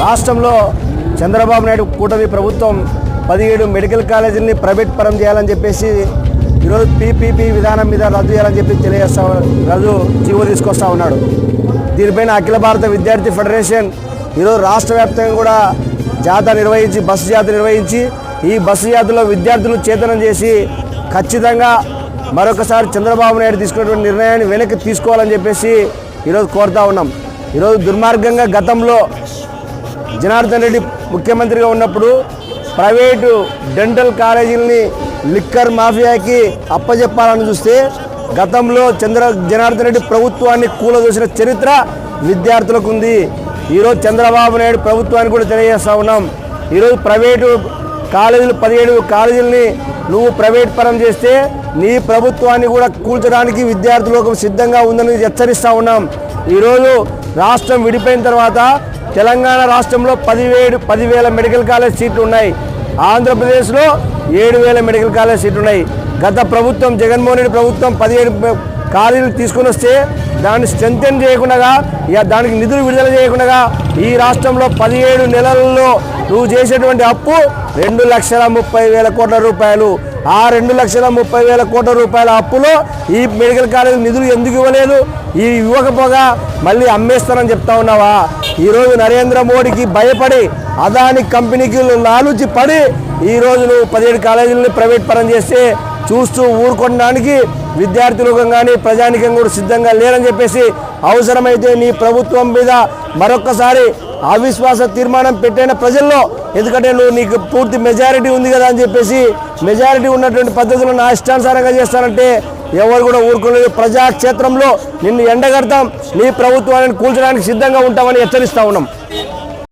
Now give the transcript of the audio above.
రాష్ట్రంలో చంద్రబాబు నాయుడు కూటమి ప్రభుత్వం 17 మెడికల్ కాలేజీలని ప్రైవేట్ పరం చేయాలని చెప్పేసి ఈరోజు పీపీపీ విధానం మీద రద్దు చేయాలని చెప్పి రద్దు జీవో తీసుకొస్తా ఉన్నాడు. దీనిపైన అఖిల భారత విద్యార్థి ఫెడరేషన్ ఈరోజు రాష్ట్ర వ్యాప్తంగా కూడా జాథా నిర్వహించి బస్సు జాథా నిర్వహించి ఈ బస్సు జాథలో విద్యార్థులను చేతనం చేసి ఖచ్చితంగా మరొకసారి చంద్రబాబు నాయుడు తీసుకున్నటువంటి నిర్ణయాన్ని వెనక్కి తీసుకోవాలని చెప్పేసి ఈరోజు కోరుతా ఉన్నాం. ఈరోజు దుర్మార్గంగా గతంలో జనార్దన్ రెడ్డి ముఖ్యమంత్రిగా ఉన్నప్పుడు ప్రైవేటు డెంటల్ కాలేజీలని లిక్కర్ మాఫియాకి అప్పజెప్పాలని చూస్తే గతంలో జనార్దన్ రెడ్డి ప్రభుత్వాన్ని కూలదోసిన చరిత్ర విద్యార్థులకు ఉంది. ఈరోజు చంద్రబాబు నాయుడు ప్రభుత్వాన్ని కూడా తెలియజేస్తూ ఉన్నాం. ఈరోజు ప్రైవేటు కాలేజీలు 17 కాలేజీలని నువ్వు ప్రైవేట్ పరం చేస్తే నీ ప్రభుత్వాన్ని కూడా కూల్చడానికి విద్యార్థులకు సిద్ధంగా ఉందని హెచ్చరిస్తూ ఉన్నాం. ఈరోజు రాష్ట్రం విడిపోయిన తర్వాత తెలంగాణ రాష్ట్రంలో 10,000 మెడికల్ కాలేజ్ సీట్లు ఉన్నాయి. ఆంధ్రప్రదేశ్లో 7,000 మెడికల్ కాలేజ్ సీట్లు ఉన్నాయి. గత ప్రభుత్వం జగన్మోహన్ రెడ్డి ప్రభుత్వం 17 కాలేజీలు తీసుకుని వస్తే దాన్ని స్ట్రెంథెన్ చేయకుండా దానికి నిధులు విడుదల చేయకుండా ఈ రాష్ట్రంలో 17 నెలల్లో నువ్వు చేసేటువంటి అప్పు 2,30,000 కోట్ల రూపాయలు. ఆ 2,30,000 కోట్ల రూపాయల అప్పులో ఈ మెడికల్ కాలేజీ నిధులు ఎందుకు ఇవ్వలేదు? ఈ ఇవ్వకపోగా మళ్ళీ అమ్మేస్తానని చెప్తా ఉన్నావా? ఈరోజు నరేంద్ర మోడీకి భయపడి అదాని కంపెనీకి లాలూచి పడి ఈరోజు నువ్వు 17 కాలేజీలని ప్రైవేట్ పరం చేస్తే చూస్తూ ఊరుకోవడానికి విద్యార్థులకు కానీ ప్రజానికం కూడా సిద్ధంగా లేరని చెప్పేసి అవసరమైతే నీ ప్రభుత్వం మీద మరొక్కసారి అవిశ్వాస తీర్మానం పెట్టైన ప్రజల్లో, ఎందుకంటే నీకు పూర్తి మెజారిటీ ఉంది కదా అని చెప్పేసి మెజారిటీ ఉన్నటువంటి పద్ధతులను నా ఇష్టానుసారంగా చేస్తానంటే ఎవరు కూడా ఊరుకోలేదు. ప్రజాక్షేత్రంలో నిన్ను ఎండగడతాం, నీ ప్రభుత్వాన్ని కూల్చడానికి సిద్ధంగా ఉంటామని హెచ్చరిస్తూ ఉన్నాం.